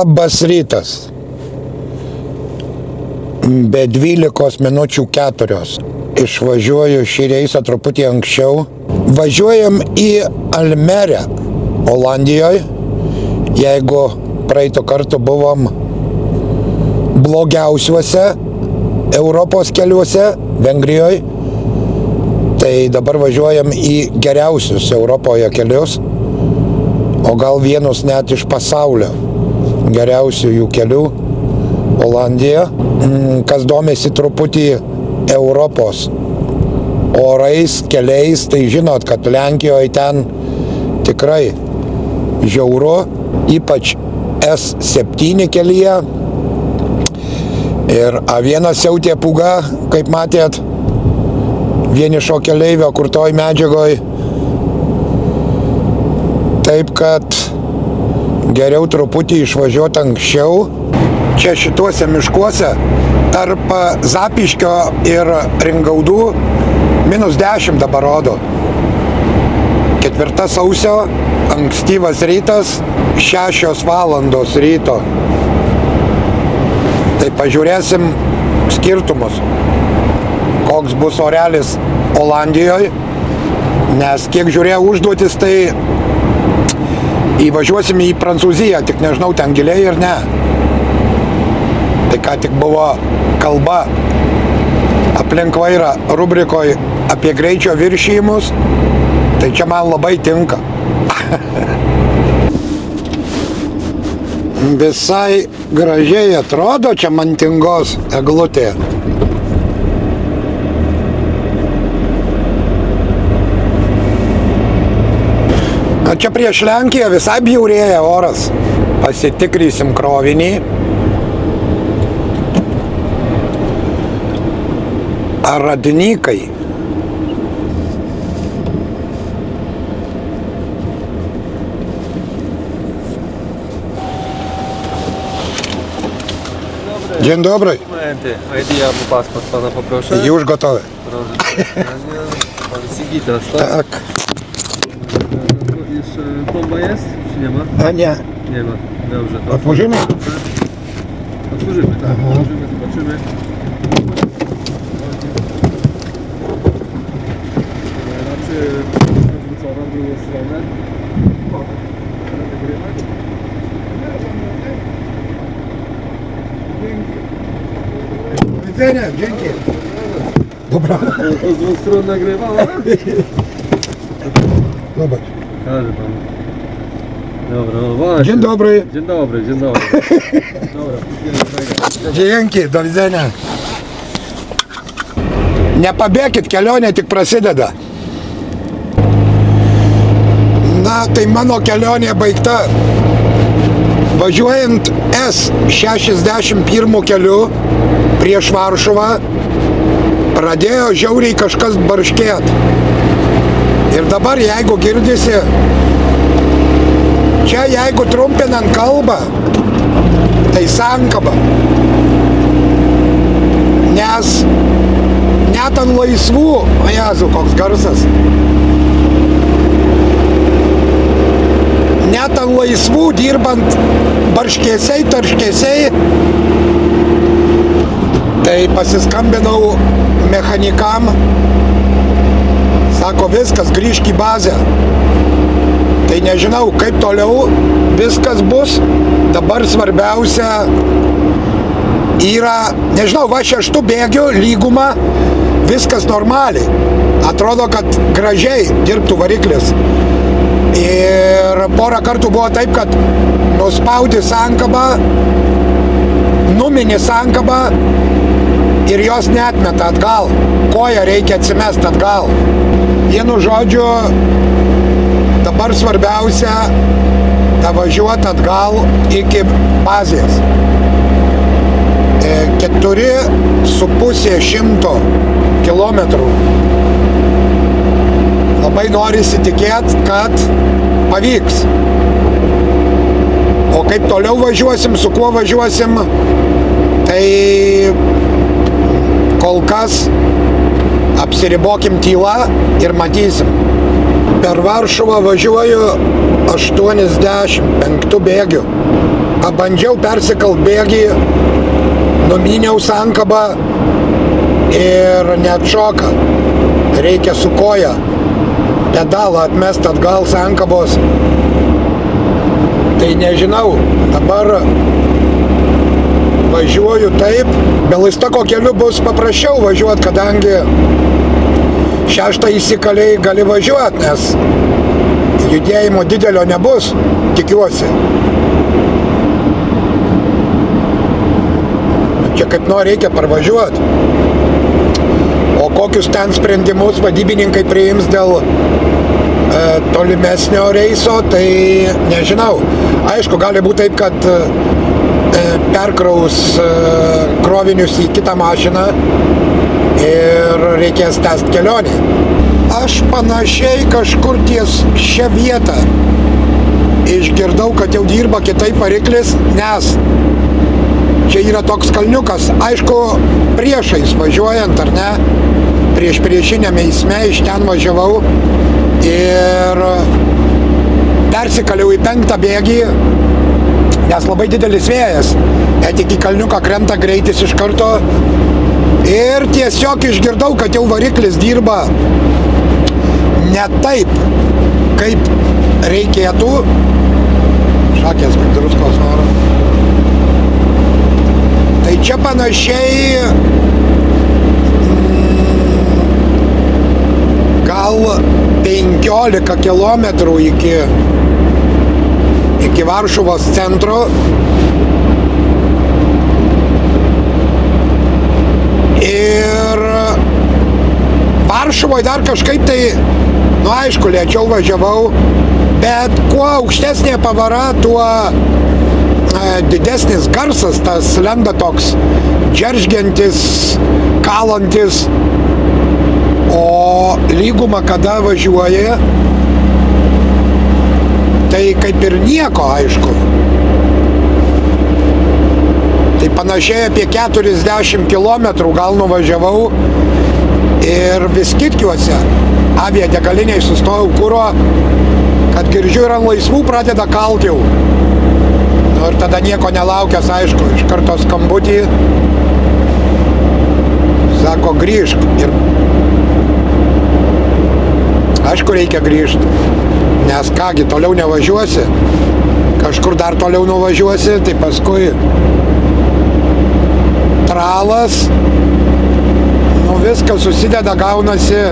Labas rytas. Be 12 minučių 4. Išvažiuoju šį reisą truputį anksčiau. Važiuojam į Almerę, Olandijoje. Jeigu praeito karto buvom blogiausiuose Europos keliuose, Vengrijoje, tai dabar važiuojam į geriausius Europoje kelius, o gal vienus net iš pasaulio geriausių jų kelių, Olandija. Kas domisi truputį Europos orais, keliais, tai žinot, kad Lenkijoje ten tikrai žiauru, ypač S7 kelyje. Ir A1 siautė pūga, kaip matėt, vienišo keleivio kurtoj medžiagoj. Taip kad geriau truputį išvažiuoti anksčiau. Čia šituose miškuose tarp Zapiškio ir Ringaudų -10 dabar rodo. 4 sausio, ankstyvas rytas, 6 valandos ryto. Tai pažiūrėsim skirtumus, koks bus orelis Olandijoje, nes kiek žiūrėjau užduotis, tai įvažiuosim į Prancūziją, tik nežinau, ten giliai ir ne. Tai ką tik buvo kalba aplink vairą rubrikoje apie greičio viršijimus, tai čia man labai tinka. Visai gražiai atrodo čia Mantingos eglutė. Čia prieš Lenkiją visai bjaurėja oras. Pasitikrysim krovinį. Radnikai. Dzień dobry. ID albo paszport pana poproszę. Już gotowe. Proszę. Pan Sigitas, tak? Tak. Jeszcze plomba jest, czy nie ma? A nie. Nie ma. Dobrze. To Otworzymy? otworzymy, tak. Otworzymy, zobaczymy. Znaczy, odwrócona w drugą stronę. Nagrywać? Widzenia, dzięki. Dobra. To z dwóch stron nagrywała? Zobacz. Każe pan. Dobra, no właśnie. Dzień dobry. Dzień dobry, dzień dobry. Dobra, Dzięki, do widzenia. Nepabėkit, kelionė tik prasideda. Na, tai mano kelionė baigta. Važiuojant S61 keliu prieš Varšuvą, pradėjo žiauriai kažkas barškėt. Ir dabar, jeigu girdisi, čia jeigu trumpinant kalbą, tai sankaba. Nes net ant laisvų, o Jėzu, koks garsas, net ant laisvų dirbant barškėsiai, tarškėsiai, tai pasiskambinau mechanikam, sako, viskas, grįžk į bazę. Tai nežinau, kaip toliau viskas bus. Dabar svarbiausia yra, nežinau, va 6 bėgių, lyguma, viskas normaliai. Atrodo, kad gražiai dirbtų variklis. Ir porą kartų buvo taip, kad nuspaudi sankabą, numini sankabą ir jos neatmeta atgal. Koją reikia atsimesti atgal. Vienu žodžiu, dabar svarbiausia važiuoti atgal iki bazės. 4,5 kilometrų. Labai norisi tikėti, kad pavyks. O kaip toliau važiuosim, su kuo važiuosim, tai kol kas apsiribokim tyla ir matysim. Per Varšuvą važiuoju 85 bėgių. Pabandžiau persikalt bėgį, numyniau sankabą ir net šoka. Reikia su koja pedalą atmest atgal sankabos. Tai nežinau, dabar važiuoju taip. Belistoko keliu bus paprasčiau važiuoti, kadangi 6 įsikaliai gali važiuoti, nes judėjimo didelio nebus, tikiuosi. Čia kaip nori reikia parvažiuoti. O kokius ten sprendimus vadybininkai priims dėl tolimesnio reiso, tai nežinau. Aišku, gali būti taip, kad perkraus krovinius į kitą mašiną ir reikės tęsti kelionę. Aš panašiai kažkur ties šią vietą išgirdau, kad jau dirba kitaip variklis, nes čia yra toks kalniukas, aišku, priešais važiuojant, ar ne, priešiniame eisme iš ten važiavau ir persikaliau į 5 bėgį, nes labai didelis vėjas, net iki kalniuką krenta greitis iš karto ir tiesiog išgirdau, kad jau variklis dirba ne taip, kaip reikėtų. Šakės kaip druskos oro. Tai čia panašiai gal 15 kilometrų iki Varšuvos centro. Ir Varšuvoje dar kažkaip tai, nu aišku, lėčiau važiavau, bet kuo aukštesnė pavara, tuo didesnis garsas, tas lenda toks džeržgiantis, kalantis, o lyguma kada važiuoja, tai kaip ir nieko, aišku. Tai panašiai apie 40 kilometrų gal nuvažiavau ir vis kitkiuose aviadegaliniai sustojau kuro, kad girdžiu ir ant laisvų pradeda kalt jau. Nu ir tada nieko nelaukęs, aišku, iš karto skambutį, sako grįžk. Ir aišku, reikia grįžti, nes kągi, toliau nevažiuosi, kažkur dar toliau nuvažiuosi, tai paskui tralas, nu viskas susideda, gaunasi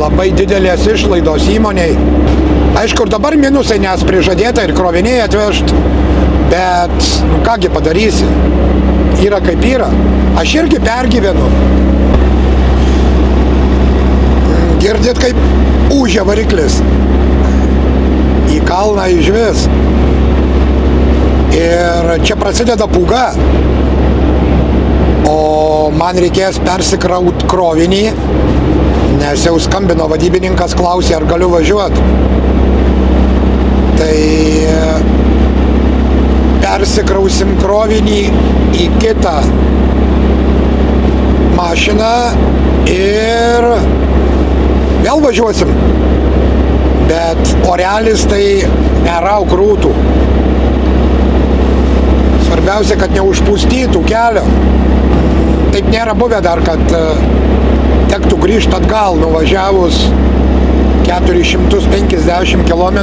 labai didelės išlaidos įmoniai. Aišku, ir dabar minusai, nes prižadėta ir kroviniai atvežti, bet nu kągi padarysi, yra kaip yra. Aš irgi pergyvenu. Girdit, kaip ūžia variklis į kalną išvis. Ir čia prasideda pūga. O man reikės persikraut krovinį, nes jau skambino vadybininkas, klausė, ar galiu važiuoti. Tai persikrausim krovinį į kitą mašiną ir vėl važiuosim. Bet orealis tai nerauk rūtų. Svarbiausia, kad neužpustytų kelio. Taip nėra buvę dar, kad tektų grįžti atgal, nuvažiavus 450 km,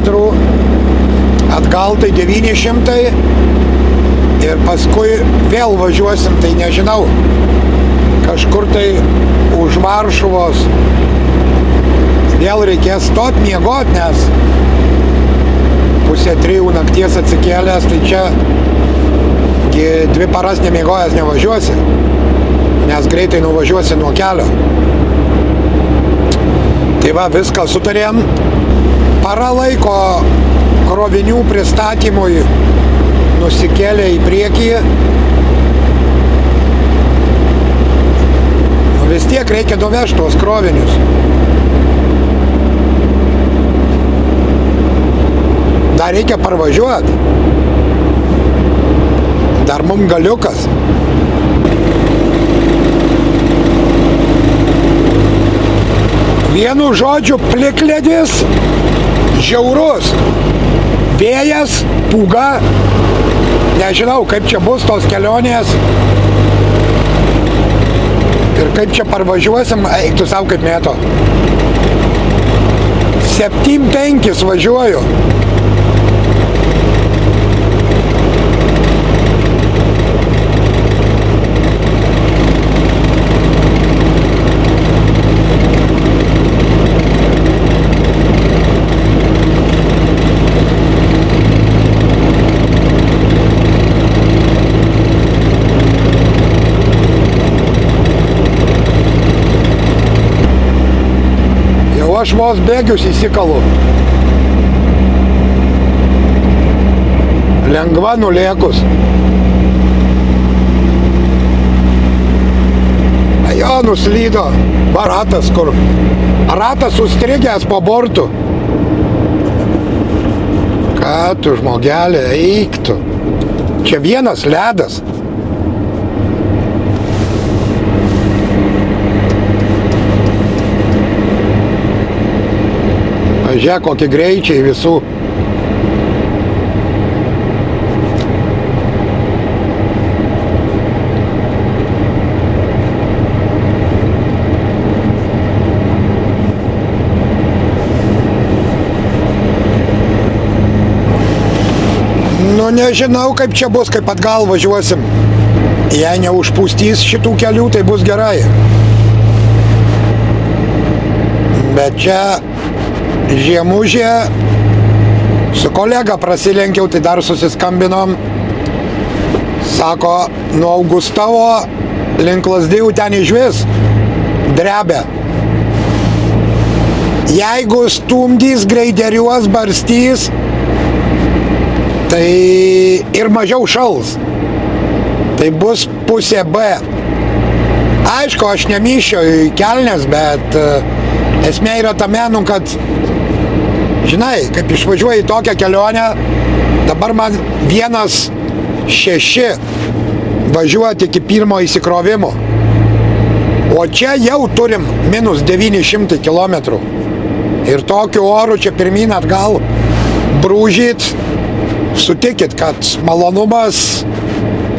atgal tai 900 ir paskui vėl važiuosim, tai nežinau, kažkur tai už Varšuvos vėl reikės stot miegot, nes 2:30 nakties atsikėlęs, tai čia 2 paras nemiegojęs nevažiuosi, nes greitai nuvažiuosi nuo kelio. Tai va, viską sutarėm. Para laiko krovinių pristatymui nusikėlė į priekį. Vis tiek reikia dovežti tuos krovinius. Dar reikia parvažiuoti. Dar mum galiukas. Vienu žodžiu, plikledis, žiaurus. Vėjas, pūga, nežinau, kaip čia bus tos kelionės ir kaip čia parvažiuosim, eik tu savo kaip mėto. 7-5 važiuoju. Aš vos bėgius įsikalu. Lengva nulėkus. Jo, nuslydo. Va ratas kur. Ratas sustrigęs po bortu. Ką tu, žmogelė, eik tu. Čia vienas ledas. Žiūrėk, kokie greičiai visų. Nu, nežinau, kaip čia bus, kaip atgal važiuosim. Jei neužpūstys šitų kelių, tai bus gerai. Bet čia žiemužė, su kolega prasilenkiau, tai dar susiskambinom. Sako, nuo Augustavo link Lazdijų ten išvis drebia. Jeigu stumdys, greideriuos, barstys, tai ir mažiau šals. Tai bus pusė B. Aišku, aš nemyščiau į kelnes, bet esmė yra tame, nu, kad žinai, kaip išvažiuoji į tokią kelionę, dabar man 1,6 važiuoti iki pirmo įsikrovimo. O čia jau turim minus 900 km. Ir tokiu oru čia pirmyn atgal brūžyt, sutikit, kad malonumas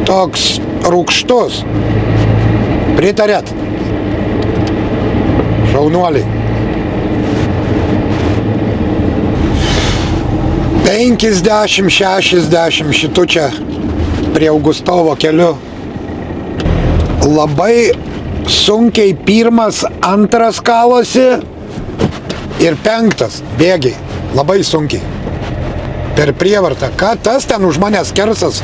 toks rūgštus. Pritarėt? Šaunuoliai. 50-60 šitų čia prie Augustovo keliu. Labai sunkiai pirmas, antras kalosi ir 5 bėgiai. Labai sunkiai. Per prievartą. Ką tas ten už manęs kersas?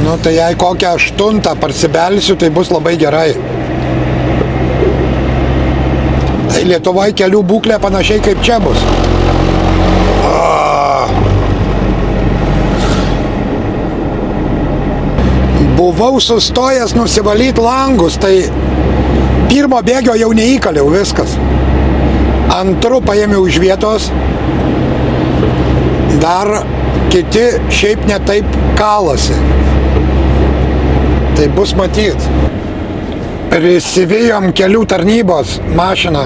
Nu tai jei kokią 8 parsibelsiu, tai bus labai gerai. Lietuvoje kelių būklė panašiai kaip čia bus. Buvau sustojęs nusivalyti langus, tai pirmo bėgio jau neįkaliau, viskas. Antru paėmiau už vietos, dar kiti šiaip netaip kalasi. Tai bus matyt. Prisivijom kelių tarnybos mašiną.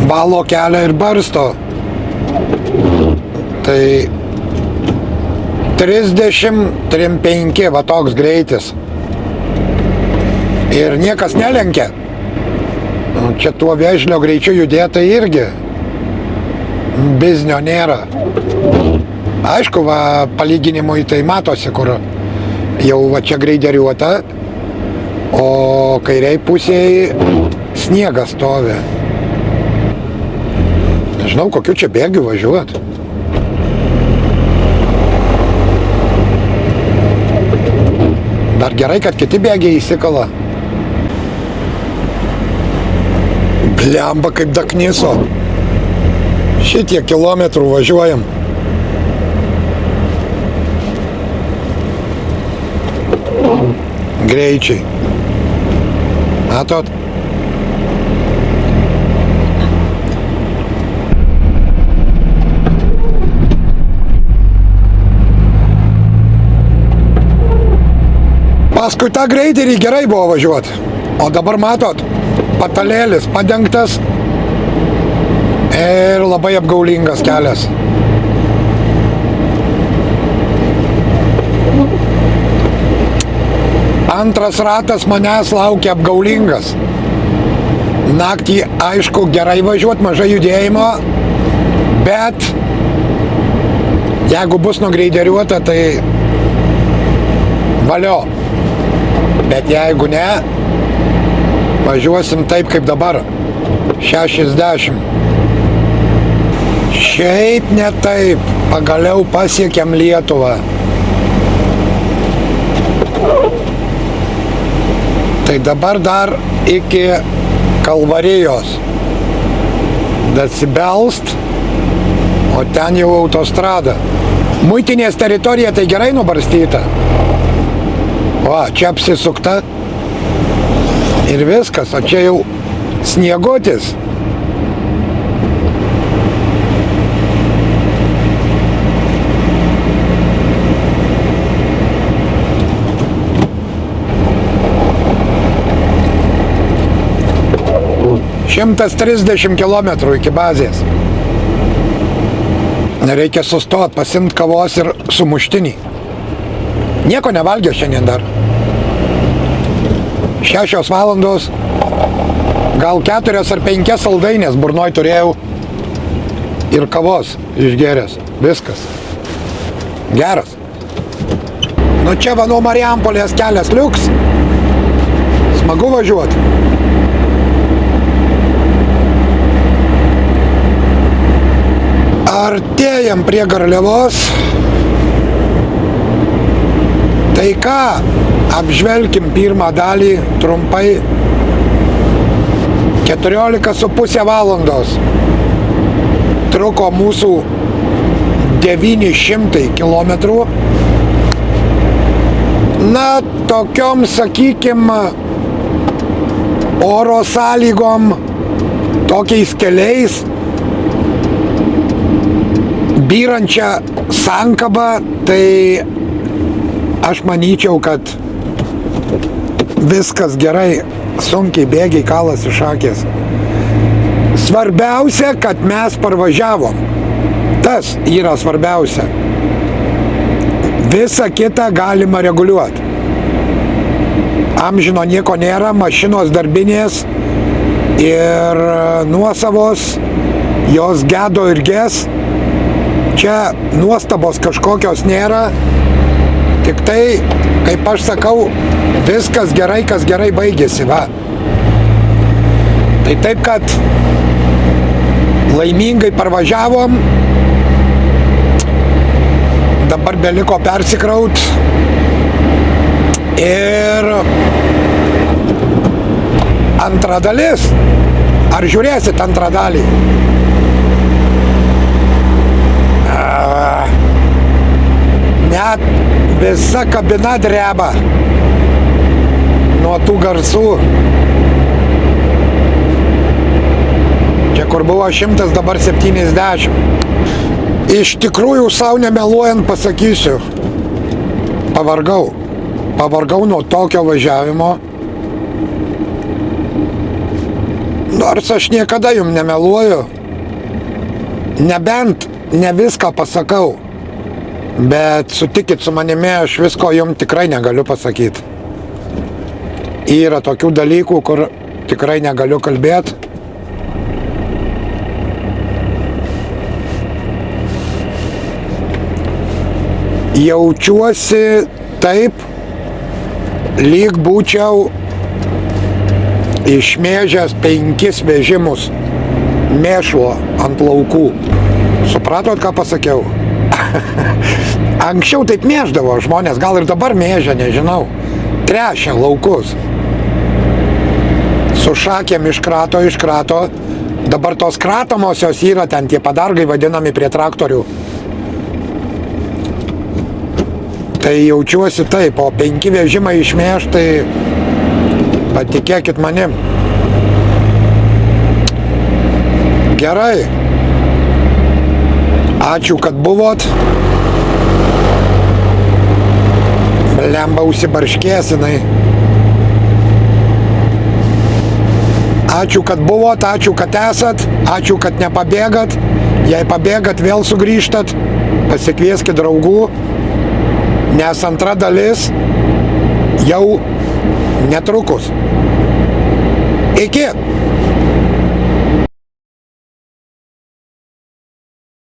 Valo kelią ir barsto. Tai 30-35 va toks greitis. Ir niekas nelenkia. Čia tuo vėžlio greičiu judėtai irgi biznio nėra. Aišku, va, palyginimui tai matosi, kur jau va čia greideriuota, o kairiai pusėje sniegas stovi. Nežinau, kokiu čia bėgiu važiuot. Dar gerai, kad kiti bėgiai įsikala. Blemba kaip daknyso. Šitiek kilometrų važiuojam. Greičiai. Matot? Paskui tą greiterį gerai buvo važiuoti. O dabar matot, patalėlis padengtas Ir labai apgaulingas kelias. Antras ratas manęs laukia apgaulingas. Naktį, aišku, gerai važiuoti, mažai judėjimo, bet jeigu bus nugreideriuota, tai valio. Bet jeigu ne, važiuosim taip kaip dabar, 60. Šiaip ne taip, pagaliau pasiekėm Lietuvą. Tai dabar dar iki Kalvarijos dasibelst, o ten jau autostrada. Muitinės teritorija tai gerai nubarstyta. Va, čia apsisukta ir viskas, o čia jau sniegutis. Šimtas 30 kilometrų iki bazės. Nereikia sustot, pasimt kavos ir sumuštinį. Nieko nevalgė šiandien dar. 6 valandos, gal 4 ar 5 saldainės burnoj turėjau ir kavos išgėręs. Viskas. Geras. Nu čia va nuo Marijampolės kelias liuks. Smagu važiuoti. Artėjam prie Garliavos. Tai ką, apžvelkim pirmą dalį trumpai. 14,5 valandos truko mūsų 900 kilometrų. Na, tokiom, sakykim, oro sąlygom, tokiais keliais, byrančią sankabą, tai aš manyčiau, kad viskas gerai, sunkiai bėgiai kalas iš akės. Svarbiausia, kad mes parvažiavom. Tas yra svarbiausia. Visa kita galima reguliuoti. Amžino nieko nėra, mašinos darbinės ir nuosavos, jos gedo ir ges. Čia nuostabos kažkokios nėra, tik tai, kaip aš sakau, viskas gerai, kas gerai baigėsi, va. Tai taip, kad laimingai parvažiavom, dabar beliko persikraut ir antra dalis. Ar žiūrėsit antrą dalį? Net visa kabina dreba nuo tų garsų. Čia kur buvo 100, dabar 70. Iš tikrųjų, savo nemeluojant pasakysiu, pavargau. Pavargau nuo tokio važiavimo. Nors aš niekada jums nemeluoju. Nebent ne viską pasakau. Bet sutikit su manimi, aš visko jums tikrai negaliu pasakyti. Yra tokių dalykų, kur tikrai negaliu kalbėti. Jaučiuosi taip, lyg būčiau išmėžęs 5 vežimus mėšlo ant laukų. Supratot, ką pasakiau? Anksčiau taip mėždavo žmonės, gal ir dabar mėžia, nežinau. Trešia laukus. Su šakėm iškrato. Dabar tos kratomosios yra ten tie padargai vadinami prie traktorių. Tai jaučiuosi taip, o 5 vežimai išmėž, tai patikėkit manim. Gerai. Ačiū, kad buvot. Blemba užsibarškės jinai. Ačiū, kad buvot, ačiū, kad esat, ačiū, kad nepabėgat. Jei pabėgat, vėl sugrįžtat, pasikvieskit draugų, nes antra dalis jau netrukus. Iki!